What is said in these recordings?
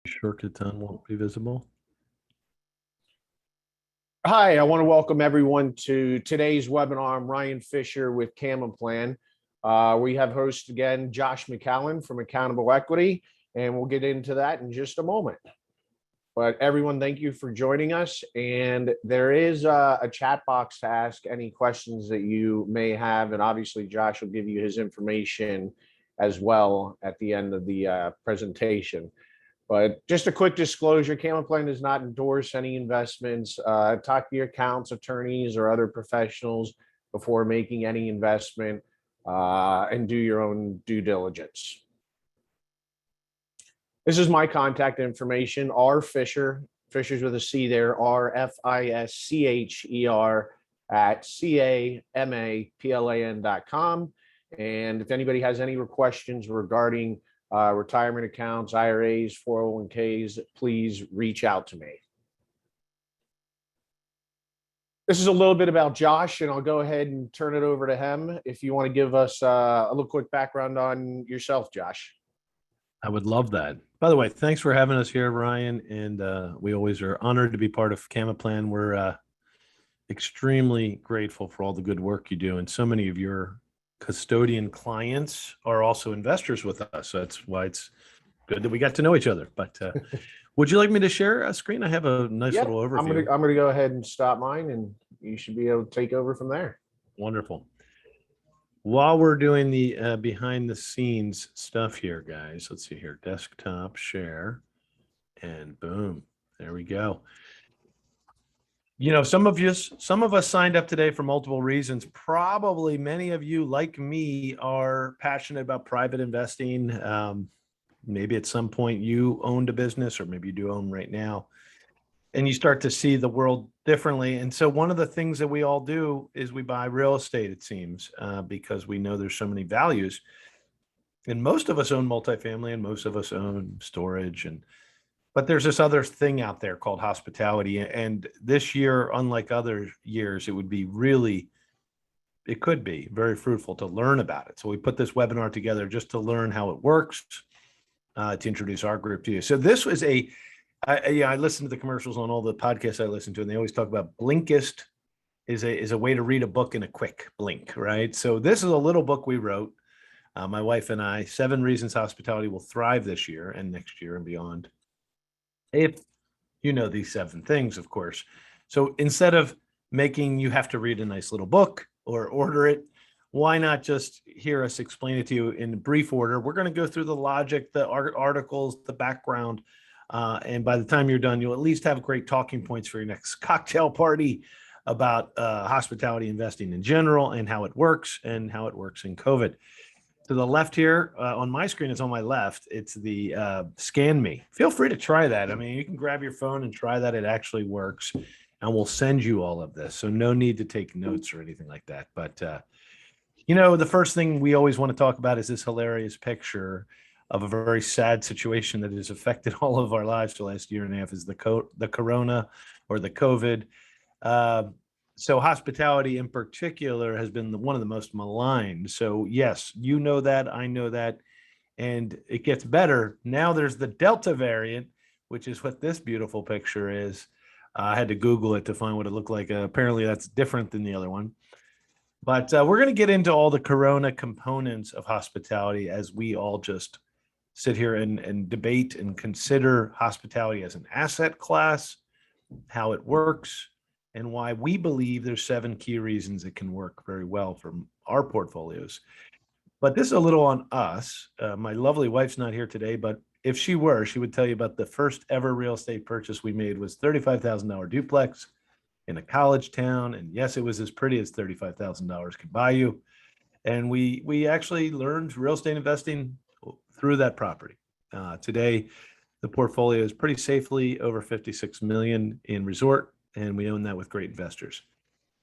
Shirkaton won't be visible. Hi, I want to welcome everyone to today's webinar. I'm Ryan Fisher with Capitalization. We have host again, Josh McCallen from Accountable Equity, and we'll get into that in just a moment. But everyone, thank you for joining us. And there is a chat box to ask any questions that you may have. And obviously, Josh will give you his information as well at the end of the presentation. But just a quick disclosure, Capitalization does not endorse any investments. Talk to your accountants, attorneys, or other professionals before making any investment and do your own due diligence. This is my contact information, R Fisher, Fisher's with a C there, RFISCHER at CAMAPLAN.com. And if anybody has any questions regarding retirement accounts, IRAs, 401ks, please reach out to me. This is a little bit about Josh, and I'll go ahead and turn it over to him if you want to give us a little quick background on yourself, Josh. I would love that. By the way, thanks for having us here, Ryan. And we always are honored to be part of Capitalization. We're extremely grateful for all the good work you do. And so many of your custodian clients are also investors with us. So that's why it's good that we got to know each other. But would you like me to share a screen? I have a nice little overview. I'm gonna go ahead and stop mine, and you should be able to take over from there. Wonderful. While we're doing the behind the scenes stuff here, guys, let's see here, desktop share, and boom, there we go. You know, some of us signed up today for multiple reasons. Probably many of you, like me, are passionate about private investing. Maybe at some point you owned a business, or maybe you do own right now, and you start to see the world differently. And so one of the things that we all do is we buy real estate, it seems, because we know there's so many values. And most of us own multifamily, and most of us own storage. But there's this other thing out there called hospitality. And this year, unlike other years, it could be very fruitful to learn about it. So we put this webinar together just to learn how it works, to introduce our group to you. So this was I listen to the commercials on all the podcasts I listen to, and they always talk about Blinkist is a way to read a book in a quick blink, right? So this is a little book we wrote, my wife and I, 7 Reasons Hospitality Will Thrive This Year and Next Year and Beyond. If you know these 7 things, of course. So instead of making you have to read a nice little book or order it, why not just hear us explain it to you in brief order? We're going to go through the logic, the articles, the background, and by the time you're done, you'll at least have great talking points for your next cocktail party about hospitality investing in general and how it works in COVID. To the left here on my screen, it's on my left. It's the Scan Me. Feel free to try that. I mean, you can grab your phone and try that. It actually works, and we'll send you all of this. So no need to take notes or anything like that. But, you know, the first thing we always want to talk about is this hilarious picture of a very sad situation that has affected all of our lives for the last year and a half is the corona or the COVID. So hospitality in particular has been one of the most maligned. So yes, you know that, I know that, and it gets better. Now there's the Delta variant, which is what this beautiful picture is. I had to Google it to find what it looked like. Apparently that's different than the other one. But we're going to get into all the corona components of hospitality as we all just sit here and debate and consider hospitality as an asset class, how it works, and why we believe there's 7 key reasons it can work very well for our portfolios. But this is a little on us. My lovely wife's not here today, but if she were, she would tell you about the first ever real estate purchase we made was $35,000 duplex in a college town. And yes, it was as pretty as $35,000 could buy you. And we actually learned real estate investing through that property. Today, the portfolio is pretty safely over 56 million in resort, and we own that with great investors.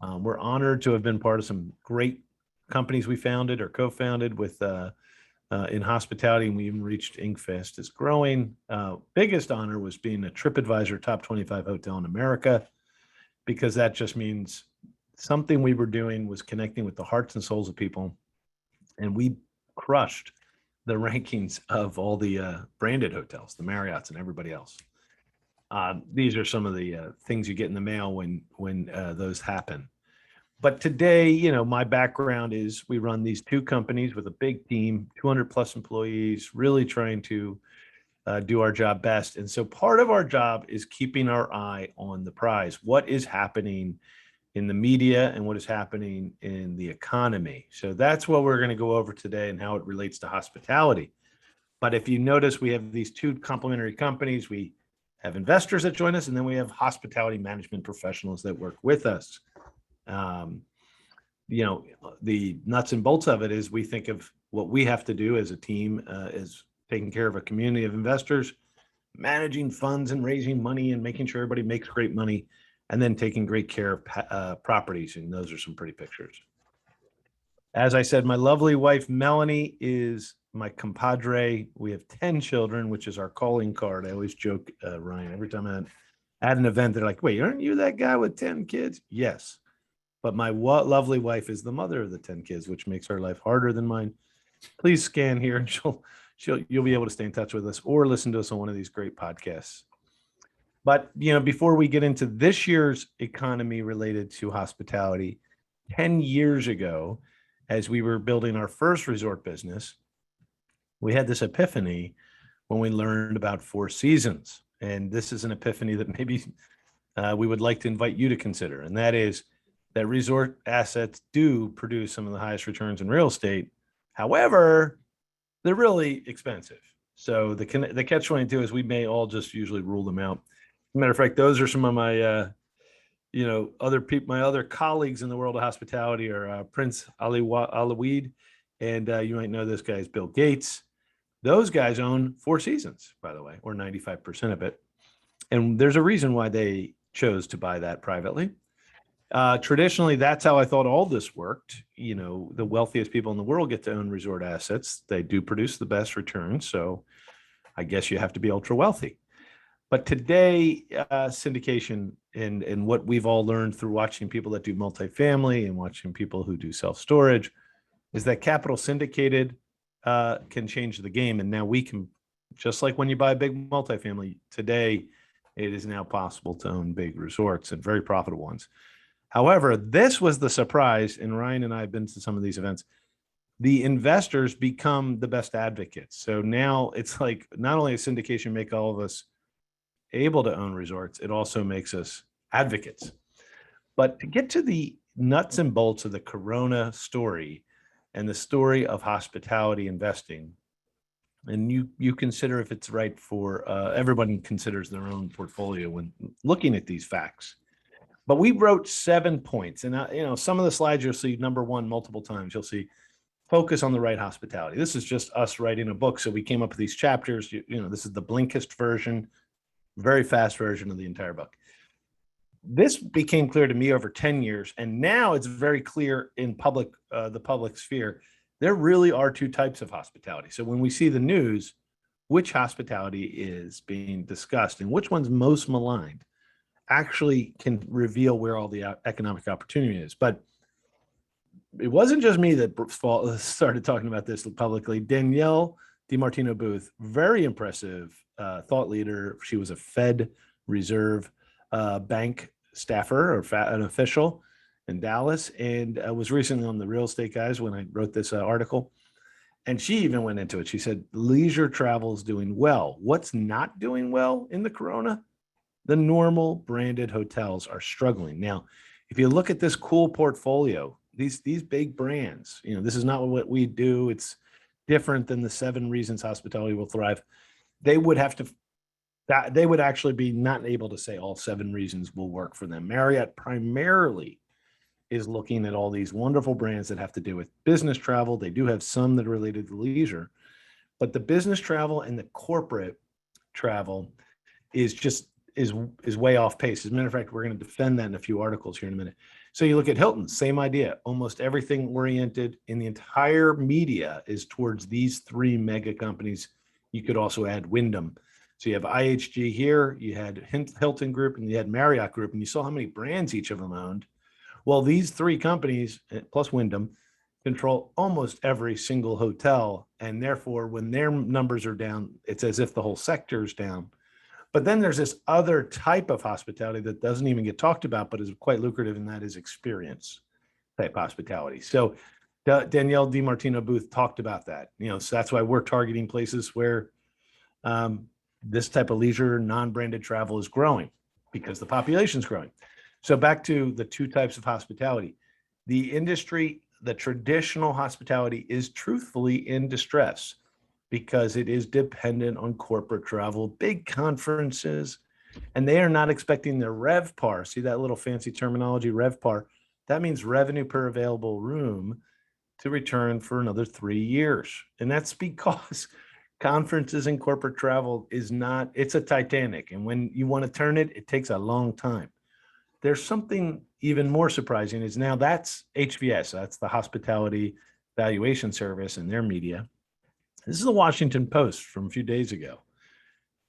We're honored to have been part of some great companies we founded or co-founded with in hospitality, and we even reached Inkfest. It's growing. Biggest honor was being a TripAdvisor top 25 hotel in America, because that just means something we were doing was connecting with the hearts and souls of people, and we crushed rankings of all the branded hotels, the Marriotts and everybody else. These are some of the things you get in the mail when those happen. But today, you know, my background is we run these two companies with a big team, 200 plus employees, really trying to do our job best. And so part of our job is keeping our eye on the prize. What is happening in the media and what is happening in the economy? So that's what we're going to go over today and how it relates to hospitality. But if you notice, we have these two complementary companies. We have investors that join us, and then we have hospitality management professionals that work with us. You know, the nuts and bolts of it is we think of what we have to do as a team is taking care of a community of investors, managing funds and raising money and making sure everybody makes great money, and then taking great care of properties. And those are some pretty pictures. As I said, my lovely wife, Melanie, is my compadre. We have 10 children, which is our calling card. I always joke, Ryan, every time I'm at an event, they're like, wait, aren't you that guy with 10 kids? Yes. But my lovely wife is the mother of the 10 kids, which makes her life harder than mine. Please scan here and you'll be able to stay in touch with us or listen to us on one of these great podcasts. But, you know, before we get into this year's economy related to hospitality, 10 years ago, as we were building our first resort business, we had this epiphany when we learned about Four Seasons. And this is an epiphany that maybe we would like to invite you to consider. And that is that resort assets do produce some of the highest returns in real estate. However, they're really expensive. So the catch-22 is we may all just usually rule them out. As a matter of fact, those are some of my other people, my other colleagues in the world of hospitality are Prince Alaweed, and you might know this guy is Bill Gates. Those guys own Four Seasons, by the way, or 95% of it. And there's a reason why they chose to buy that privately. Traditionally, that's how I thought all this worked. You know, the wealthiest people in the world get to own resort assets. They do produce the best returns. So I guess you have to be ultra wealthy. But today, syndication and what we've all learned through watching people that do multifamily and watching people who do self-storage is that capital syndicated can change the game. And now we can, just like when you buy a big multifamily today, it is now possible to own big resorts and very profitable ones. However, this was the surprise, and Ryan and I have been to some of these events. The investors become the best advocates. So now it's like not only does syndication make all of us able to own resorts, it also makes us advocates. But to get to the nuts and bolts of the Corona story and the story of hospitality investing, and you consider if it's right for everyone considers their own portfolio when looking at these facts. But we wrote 7 points, and you know, some of the slides you'll see number one multiple times. You'll see focus on the right hospitality. This is just us writing a book, so we came up with these chapters. You know, this is the Blinkist version, very fast version of the entire book. This became clear to me over 10 years, and now it's very clear in the public sphere. There really are two types of hospitality. So when we see the news, which hospitality is being discussed and which one's most maligned actually can reveal where all the economic opportunity is. But it wasn't just me that started talking about this publicly. Danielle DiMartino Booth, very impressive thought leader. She was a Fed Reserve bank staffer or an official in Dallas, and was recently on the Real Estate Guys when I wrote this article. And she even went into it. She said, leisure travel is doing well. What's not doing well in the Corona? The normal branded hotels are struggling. Now, if you look at this cool portfolio, these big brands, you know, this is not what we do. It's different than the 7 reasons hospitality will thrive. They would actually be not able to say all 7 reasons will work for them. Marriott primarily is looking at all these wonderful brands that have to do with business travel. They do have some that are related to leisure, but the business travel and the corporate travel is way off pace. As a matter of fact, we're going to defend that in a few articles here in a minute. So you look at Hilton, same idea. Almost everything oriented in the entire media is towards these 3 mega companies. You could also add Wyndham. So you have IHG here, you had Hilton Group, and you had Marriott Group, and you saw how many brands each of them owned. Well, these 3 companies, plus Wyndham, control almost every single hotel. And therefore, when their numbers are down, it's as if the whole sector is down. But then there's this other type of hospitality that doesn't even get talked about, but is quite lucrative, and that is experience type hospitality. So Danielle DiMartino Booth talked about that. So that's why we're targeting places where this type of leisure, non-branded travel is growing because the population is growing. So back to the two types of hospitality. The industry, the traditional hospitality, is truthfully in distress because it is dependent on corporate travel, big conferences, and they are not expecting their RevPAR. See that little fancy terminology, RevPAR? That means revenue per available room to return for another 3 years. And that's because conferences and corporate travel is not, it's a Titanic. And when you want to turn it, it takes a long time. There's something even more surprising is now that's HVS, that's the Hospitality Valuation Service and their media. This is the Washington Post from a few days ago.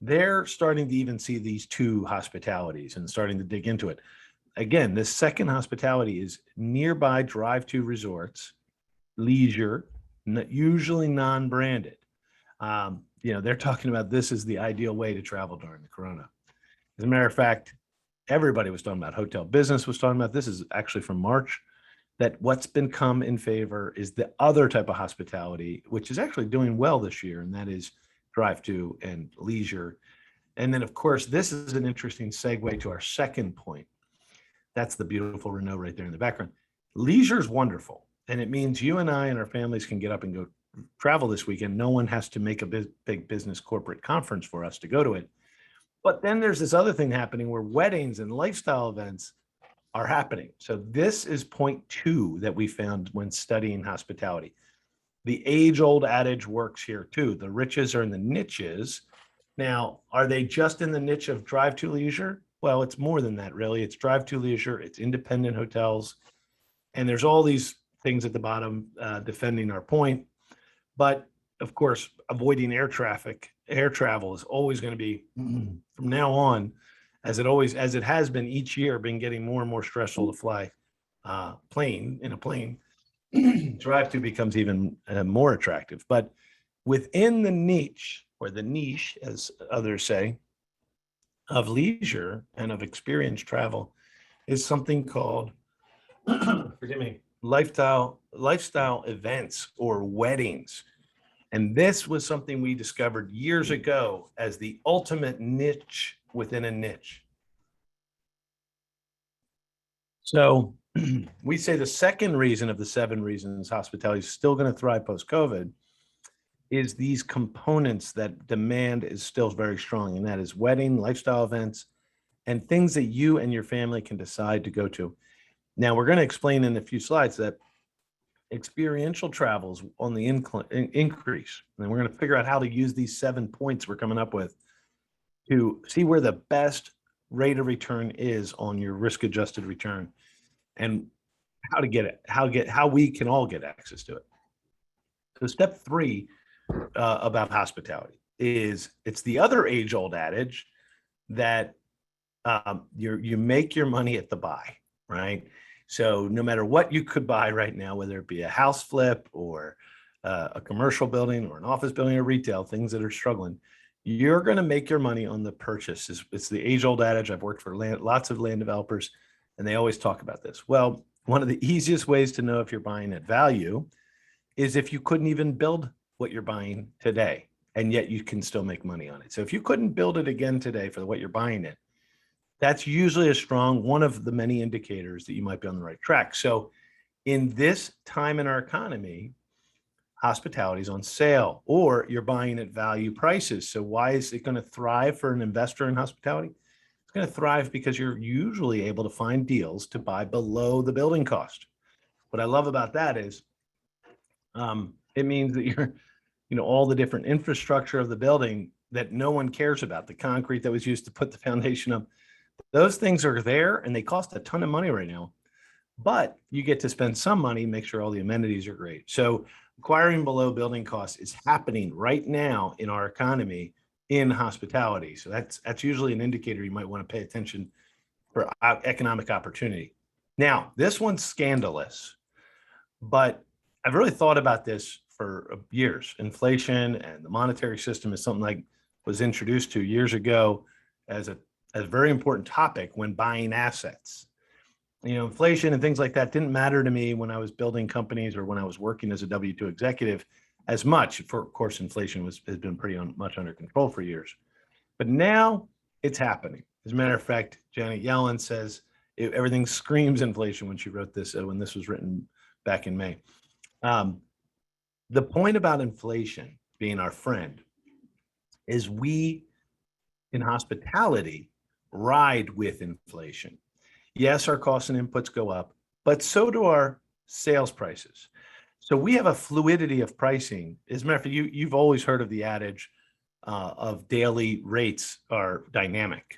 They're starting to even see these two hospitalities and starting to dig into it. Again, this second hospitality is nearby drive-to resorts, leisure, usually non-branded. They're talking about this is the ideal way to travel during the corona. As a matter of fact, everybody was talking about, hotel business was talking about, this is actually from March, that what's been come in favor is the other type of hospitality, which is actually doing well this year, and that is drive-to and leisure. And then, of course, this is an interesting segue to our second point. That's the beautiful Renault right there in the background. Leisure is wonderful, and it means you and I and our families can get up and go travel this weekend. No one has to make a big business corporate conference for us to go to it. But then there's this other thing happening where weddings and lifestyle events are happening. So this is point 2 that we found when studying hospitality. The age-old adage works here too. The riches are in the niches. Now, are they just in the niche of drive-to leisure? Well, it's more than that, really. It's drive-to leisure, it's independent hotels, and there's all these things at the bottom defending our point. But of course, avoiding air travel is always going to be, from now on, as it has been each year, been getting more and more stressful to fly in a plane. Drive-to becomes even more attractive. But within the niche, or the niche, as others say, of leisure and of experience travel is something called, forgive me, lifestyle events or weddings. And this was something we discovered years ago as the ultimate niche within a niche. So we say the second reason of the 7 reasons hospitality is still going to thrive post-COVID is these components that demand is still very strong. And that is wedding, lifestyle events, and things that you and your family can decide to go to. Now, we're going to explain in a few slides that experiential travel is on the increase. And we're going to figure out how to use these 7 points we're coming up with to see where the best rate of return is on your risk-adjusted return and how to get it, how we can all get access to it. So step 3 about hospitality is it's the other age-old adage that you make your money at the buy, right? So no matter what you could buy right now, whether it be a house flip or a commercial building or an office building or retail, things that are struggling, you're going to make your money on the purchase. It's the age-old adage. I've worked for lots of land developers, and they always talk about this. Well, one of the easiest ways to know if you're buying at value is if you couldn't even build what you're buying today, and yet you can still make money on it. So if you couldn't build it again today for what you're buying it, that's usually a strong one of the many indicators that you might be on the right track. So in this time in our economy, hospitality is on sale, or you're buying at value prices. So why is it going to thrive for an investor in hospitality? It's going to thrive because you're usually able to find deals to buy below the building cost. What I love about that is it means that you're, all the different infrastructure of the building that no one cares about, the concrete that was used to put the foundation up, those things are there and they cost a ton of money right now, but you get to spend some money, make sure all the amenities are great. So acquiring below building costs is happening right now in our economy in hospitality. So that's usually an indicator you might want to pay attention for economic opportunity. Now, this one's scandalous, but I've really thought about this for years. Inflation and the monetary system is something I was introduced to years ago as a very important topic when buying assets. Inflation and things like that didn't matter to me when I was building companies or when I was working as a W-2 executive as much. For of course, inflation has been pretty much under control for years, but now it's happening. As a matter of fact, Janet Yellen says everything screams inflation when she wrote this, when this was written back in May. The point about inflation being our friend is we in hospitality ride with inflation. Yes, our costs and inputs go up, but so do our sales prices. So we have a fluidity of pricing. As a matter of fact, you've always heard of the adage of daily rates are dynamic.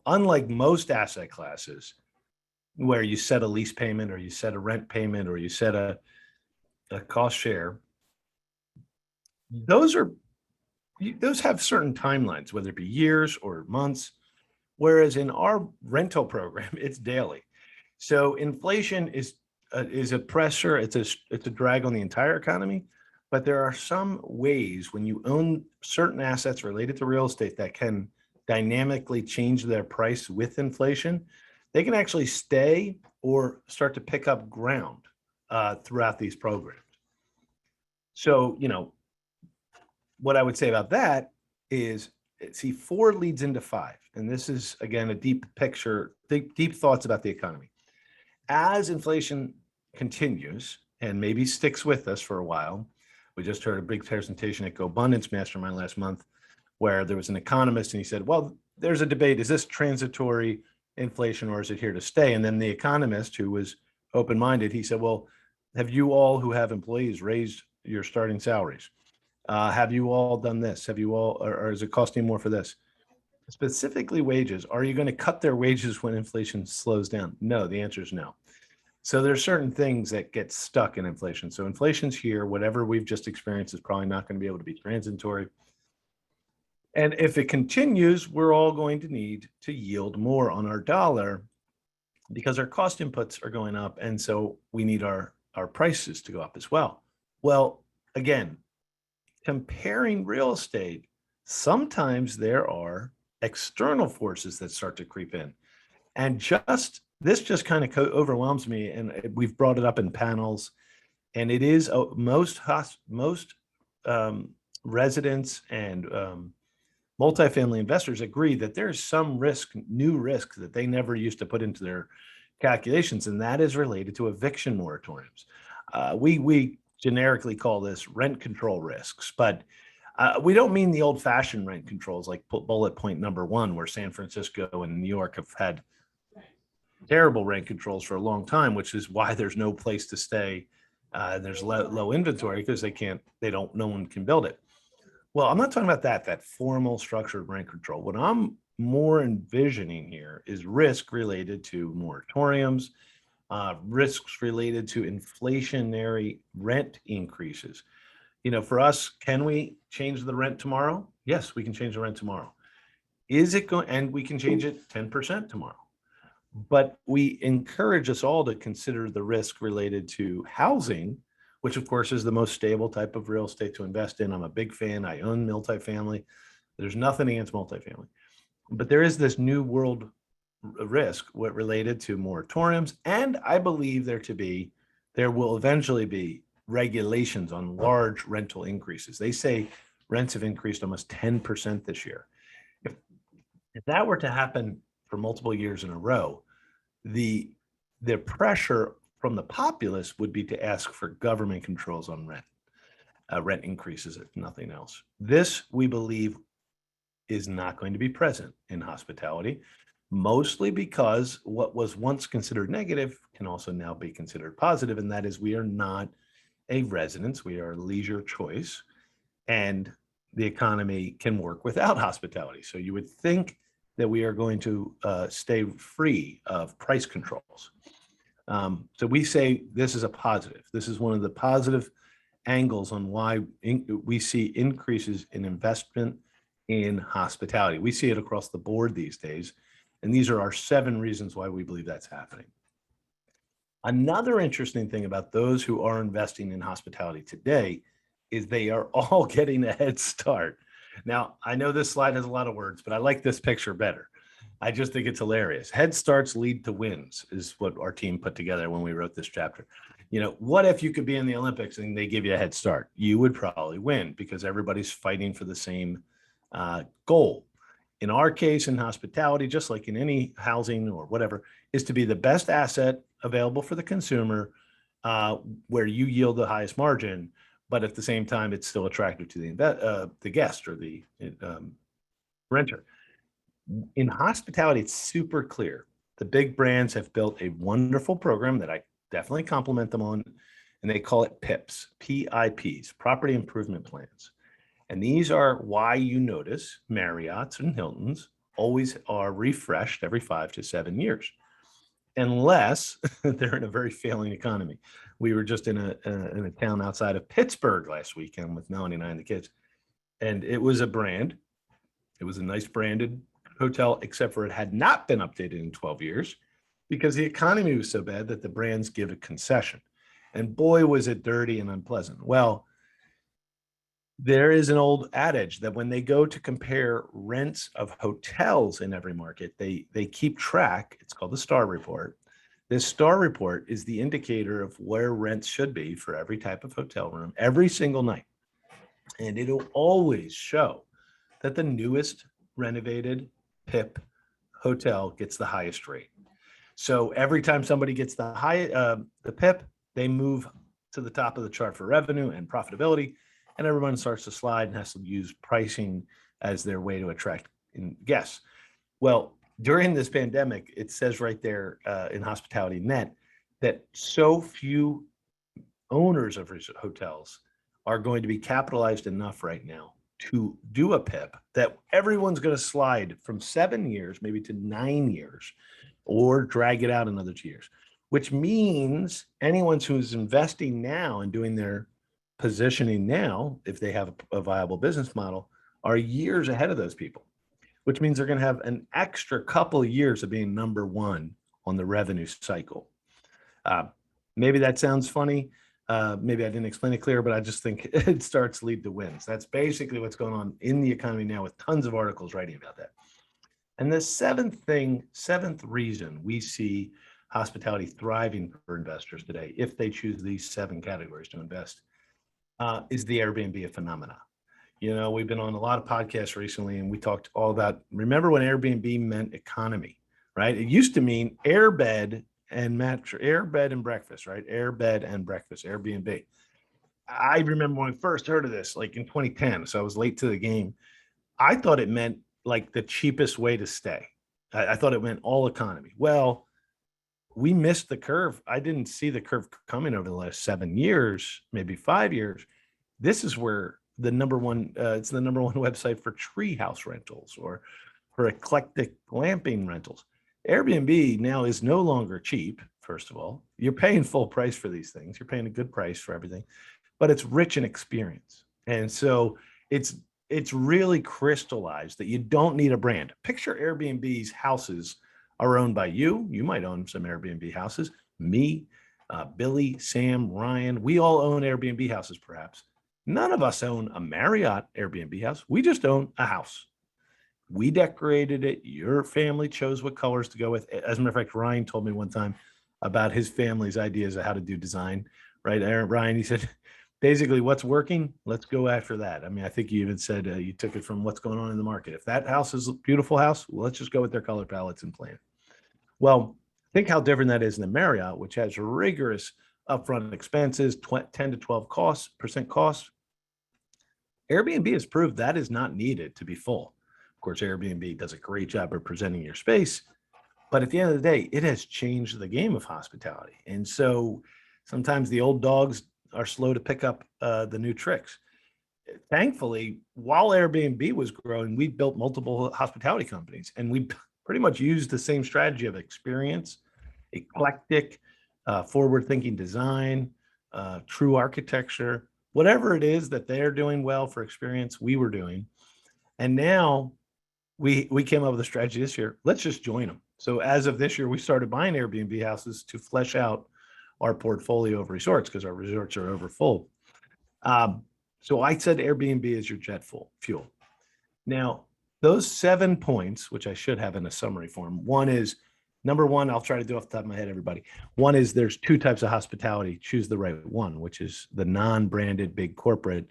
Unlike most asset classes where you set a lease payment or you set a rent payment or you set a cost share, those have certain timelines, whether it be years or months. Whereas in our rental program, it's daily. So inflation is a pressure. It's a drag on the entire economy. But there are some ways when you own certain assets related to real estate that can dynamically change their price with inflation. They can actually stay or start to pick up ground throughout these programs. So, what I would say about that is, see, 4 leads into 5. And this is, again, a deep picture, deep thoughts about the economy. As inflation continues and maybe sticks with us for a while, we just heard a big presentation at GoBundance Mastermind last month where there was an economist and he said, well, there's a debate. Is this transitory inflation or is it here to stay? And then the economist, who was open-minded, he said, well, have you all who have employees raised your starting salaries? Have you all done this? Have you all, or is it costing more for this? Specifically wages. Are you going to cut their wages when inflation slows down? No, the answer is no. So there's certain things that get stuck in inflation. So inflation's here. Whatever we've just experienced is probably not going to be able to be transitory. And if it continues, we're all going to need to yield more on our dollar because our cost inputs are going up. And so we need our prices to go up as well. Well, again, comparing real estate, sometimes there are external forces that start to creep in. And this just kind of overwhelms me. And we've brought it up in panels. And it is most residents and multifamily investors agree that there's some new risk that they never used to put into their calculations. And that is related to eviction moratoriums. We generically call this rent control risks, but we don't mean the old-fashioned rent controls like bullet point number 1, where San Francisco and New York have had terrible rent controls for a long time, which is why there's no place to stay. There's low inventory because no one can build it. Well, I'm not talking about that formal structured rent control. What I'm more envisioning here is risk related to moratoriums, risks related to inflationary rent increases. For us, can we change the rent tomorrow? Yes, we can change the rent tomorrow. And we can change it 10% tomorrow. But we encourage us all to consider the risk related to housing, which of course is the most stable type of real estate to invest in. I'm a big fan. I own multifamily. There's nothing against multifamily, but there is this new world risk related to moratoriums. And I believe there will eventually be regulations on large rental increases. They say rents have increased almost 10% this year. If that were to happen for multiple years in a row, the pressure from the populace would be to ask for government controls on rent increases, if nothing else. This, we believe, is not going to be present in hospitality, mostly because what was once considered negative can also now be considered positive, and that is we are not a residence, we are a leisure choice, and the economy can work without hospitality. So you would think that we are going to stay free of price controls. So we say this is a positive. This is one of the positive angles on why we see increases in investment in hospitality. We see it across the board these days. And these are our 7 reasons why we believe that's happening. Another interesting thing about those who are investing in hospitality today is they are all getting a head start. Now, I know this slide has a lot of words, but I like this picture better. I just think it's hilarious. Head starts lead to wins is what our team put together when we wrote this chapter. What if you could be in the Olympics and they give you a head start? You would probably win because everybody's fighting for the same goal. In our case, in hospitality, just like in any housing or whatever, is to be the best asset available for the consumer, where you yield the highest margin, but at the same time, it's still attractive to the guest or the renter. In hospitality, it's super clear. The big brands have built a wonderful program that I definitely compliment them on, and they call it PIPs, PIPs, Property Improvement Plans. And these are why you notice Marriott's and Hilton's always are refreshed every 5 to 7 years, unless they're in a very failing economy. We were just in a town outside of Pittsburgh last weekend with Melanie and I and the kids, and it was a brand. It was a nice branded hotel, except for it had not been updated in 12 years because the economy was so bad that the brands give a concession. And boy, was it dirty and unpleasant. Well, there is an old adage that when they go to compare rents of hotels in every market, they keep track. It's called the Star Report. This Star Report is the indicator of where rents should be for every type of hotel room every single night. And it'll always show that the newest renovated PIP hotel gets the highest rate. So every time somebody gets the PIP, they move to the top of the chart for revenue and profitability, and everyone starts to slide and has to use pricing as their way to attract guests. Well, during this pandemic, it says right there in Hospitality Net that so few owners of hotels are going to be capitalized enough right now to do a PIP that everyone's going to slide from 7 years, maybe to 9 years, or drag it out another 2 years, which means anyone who's investing now and doing their positioning now, if they have a viable business model, are years ahead of those people, which means they're going to have an extra couple of years of being number one on the revenue cycle. Maybe that sounds funny. Maybe I didn't explain it clear, but I just think it starts to lead to wins. That's basically what's going on in the economy now, with tons of articles writing about that. And the seventh reason we see hospitality thriving for investors today, if they choose these 7 categories to invest, is the Airbnb phenomena. We've been on a lot of podcasts recently, and we talked all about, remember when Airbnb meant economy, right? It used to mean airbed and breakfast, right? Airbed and breakfast, Airbnb. I remember when I first heard of this, like in 2010, so I was late to the game. I thought it meant like the cheapest way to stay. I thought it meant all economy. Well, we missed the curve. I didn't see the curve coming over the last 7 years, maybe 5 years. This is where it's the number one website for treehouse rentals or for eclectic glamping rentals. Airbnb now is no longer cheap. First of all, you're paying full price for these things. You're paying a good price for everything, but it's rich in experience. And so it's really crystallized that you don't need a brand. Picture Airbnb's houses are owned by you. You might own some Airbnb houses. Me, Billy, Sam, Ryan, we all own Airbnb houses, perhaps. None of us own a Marriott Airbnb house. We just own a house. We decorated it. Your family chose what colors to go with. As a matter of fact, Ryan told me one time about his family's ideas of how to do design, right? Ryan, he said, basically, what's working, let's go after that. I mean, I think you even said you took it from what's going on in the market. If that house is a beautiful house, well, let's just go with their color palettes and plan. Well, think how different that is in the Marriott, which has rigorous upfront expenses, 10 to 12% costs. Airbnb has proved that is not needed to be full. Of course, Airbnb does a great job of presenting your space, but at the end of the day, it has changed the game of hospitality. And so sometimes the old dogs are slow to pick up the new tricks. Thankfully, while Airbnb was growing, we built multiple hospitality companies, and we pretty much used the same strategy of experience, eclectic, forward-thinking design, true architecture, whatever it is that they're doing well for experience, we were doing. And now we came up with a strategy this year. Let's just join them. So as of this year, we started buying Airbnb houses to flesh out our portfolio of resorts because our resorts are over full. So I said Airbnb is your jet fuel. Now, those 7 points, which I should have in a summary form, one is number one, I'll try to do off the top of my head, everybody. One is there's 2 types of hospitality. Choose the right one, which is the non-branded big corporate,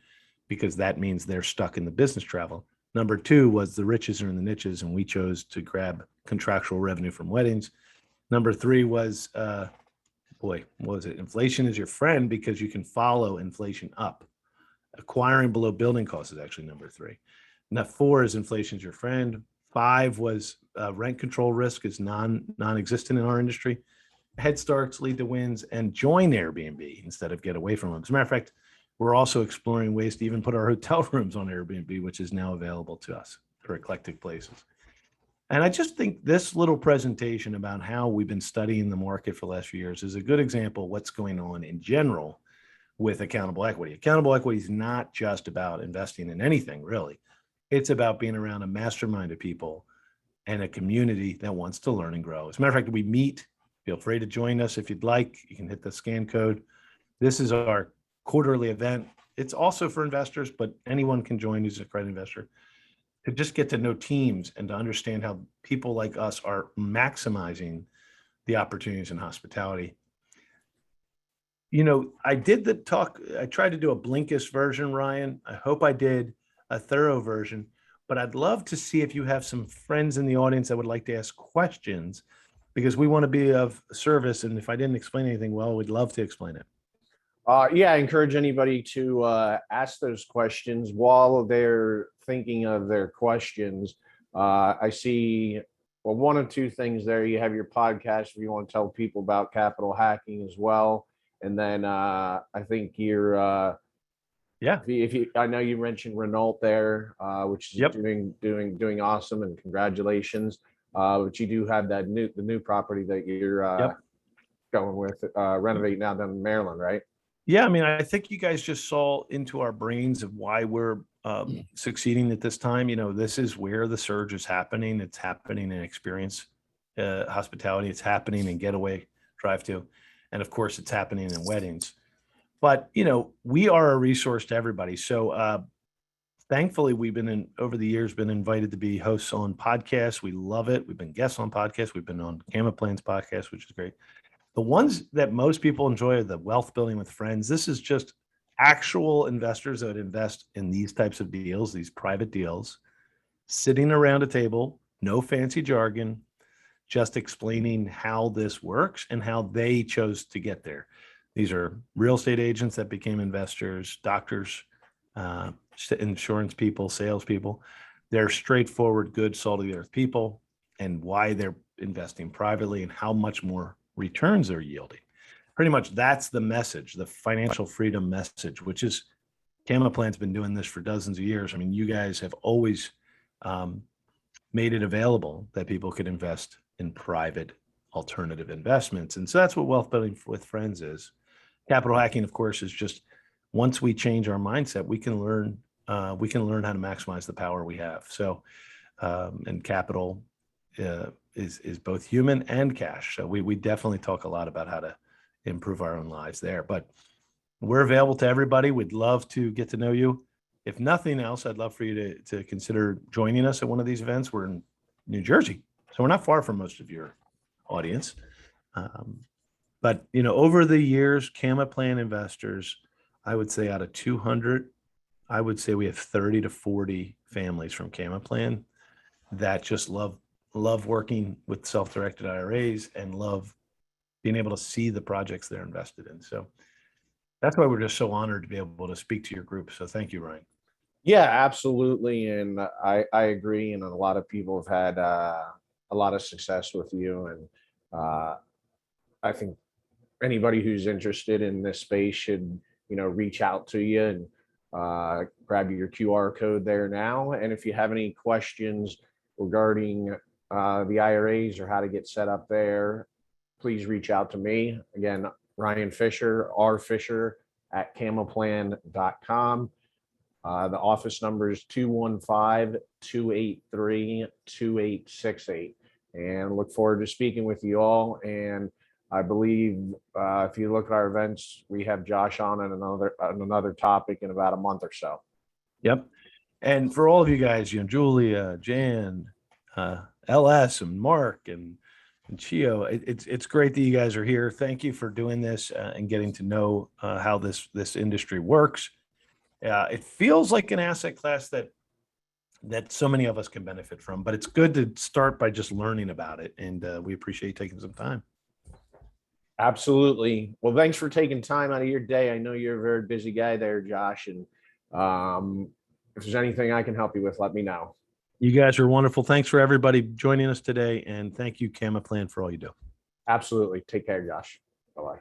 because that means they're stuck in the business travel. Number 2 was the riches are in the niches, and we chose to grab contractual revenue from weddings. Number 3 was, what was it? Inflation is your friend because you can follow inflation up. Acquiring below building costs is actually number 3. Now 4 is inflation is your friend. 5 was rent control risk is non-existent in our industry. Head starts lead to wins, and join Airbnb instead of get away from them. As a matter of fact, we're also exploring ways to even put our hotel rooms on Airbnb, which is now available to us for eclectic places. And I just think this little presentation about how we've been studying the market for the last few years is a good example of what's going on in general with accountable equity. Accountable equity is not just about investing in anything, really. It's about being around a mastermind of people and a community that wants to learn and grow. As a matter of fact, we meet. Feel free to join us if you'd like. You can hit the scan code. This is our quarterly event. It's also for investors, but anyone can join who's a credit investor to just get to know teams and to understand how people like us are maximizing the opportunities in hospitality. You know, I did the talk. I tried to do a Blinkist version, Ryan. I hope I did a thorough version, but I'd love to see if you have some friends in the audience that would like to ask questions, because we want to be of service. And if I didn't explain anything well, we'd love to explain it. Yeah, I encourage anybody to ask those questions while they're thinking of their questions. I see, well, 1 of 2 things there. You have your podcast if you want to tell people about capital hacking as well. And then I think you're, if you, I know you mentioned Renault there, which is doing awesome, and congratulations. But you do have the new property that you're going with, renovating now down in Maryland, right? Yeah, I mean, I think you guys just saw into our brains of why we're succeeding at this time. You know, this is where the surge is happening. It's happening in experience hospitality. It's happening in getaway drive to, and of course, it's happening in weddings. But you know, we are a resource to everybody. So thankfully, we've been over the years been invited to be hosts on podcasts. We love it. We've been guests on podcasts. We've been on Capitalization podcast, which is great. The ones that most people enjoy are the wealth building with friends. This is just actual investors that invest in these types of deals, these private deals, sitting around a table, no fancy jargon, just explaining how this works and how they chose to get there. These are real estate agents that became investors, doctors, insurance people, salespeople. They're straightforward, good, salt of the earth people, and why they're investing privately and how much more returns they're yielding. Pretty much that's the message, the financial freedom message, which is Capitalization been doing this for dozens of years. I mean, you guys have always made it available that people could invest in private alternative investments. And so that's what wealth building with friends is. Capital hacking, of course, is just once we change our mindset, we can learn how to maximize the power we have. So, and capital is both human and cash. So we definitely talk a lot about how to improve our own lives there. But we're available to everybody. We'd love to get to know you. If nothing else, I'd love for you to consider joining us at one of these events. We're in New Jersey, so we're not far from most of your audience. But you know, over the years, Capitalization investors, I would say out of 200, I would say we have 30 to 40 families from Capitalization that just love working with self-directed IRAs and love being able to see the projects they're invested in. So that's why we're just so honored to be able to speak to your group. So thank you, Ryan. Yeah, absolutely. And I agree. And a lot of people have had a lot of success with you. And I think anybody who's interested in this space should, reach out to you and grab your QR code there now. And if you have any questions regarding the IRAs or how to get set up there, please reach out to me. Again, Ryan Fisher, rfisher at camoplan.com. The office number is 215-283-2868. And look forward to speaking with you all. And I believe if you look at our events, we have Josh on another topic in about a month or so. Yep. And for all of you guys, Julia, Jan, LS, and Mark, and Chio, it's great that you guys are here. Thank you for doing this and getting to know how this industry works. It feels like an asset class that so many of us can benefit from, but it's good to start by just learning about it. And we appreciate you taking some time. Absolutely. Well, thanks for taking time out of your day. I know you're a very busy guy there, Josh. And if there's anything I can help you with, let me know. You guys are wonderful. Thanks for everybody joining us today. And thank you, Capitalization, for all you do. Absolutely. Take care, Josh. Bye-bye.